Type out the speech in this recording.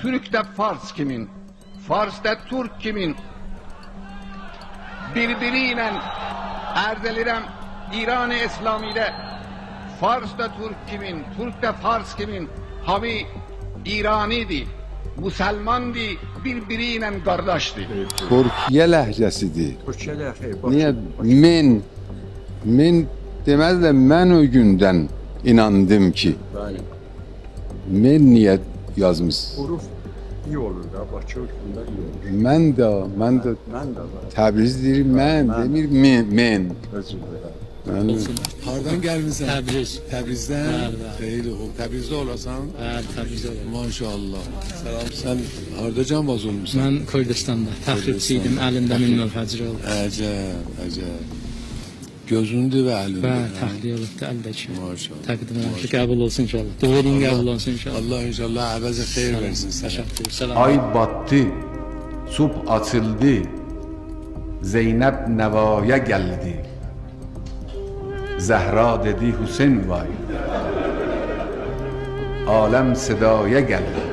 Türk de Fars kimin, Fars de Türk kimin? Birbiriyle erzelirem İran-ı İslami'de Fars da Türk kimin, Türk de Fars kimin? Havi İraniydi, Müslümandı, birbiriyle kardeşti. Türkiye lehcesidir. Türkçe lehçe. Niye men demezler, ben o günden inandım ki. Bəli. Men niye yazmış? Huruf iyi olur da, Bakı hökmündə iyi olur. Ben de Mən də var. Təbriz deyirəm, mən demir men. Özür dilerim. Hardan gelmişsin? Təbriz. Təbrizdən. Bəli. Xeyli o. Təbrizdə olasan? Bəli, Təbrizdə olub. Maşallah. Selam. Sen hardacan vaz olmuşsun? Mən Kürdistanda təxribçiydim, əlimdə min mövhəcir oldu. Əcəb. Gözündü və əlində. Və təxliyə olubdu əldəki. Maşallah. Təqdim edirəm ki, qəbul olsun inşallah. Duvarın qəbul olsun inşallah. Allah inşallah əvəzə xeyir versin sənə. Təşəkkür. Salam. Ay battı, subh açıldı, Zeynep nevaya geldi. Zehra dedi Hüseyin vay, alem sedaya geldi.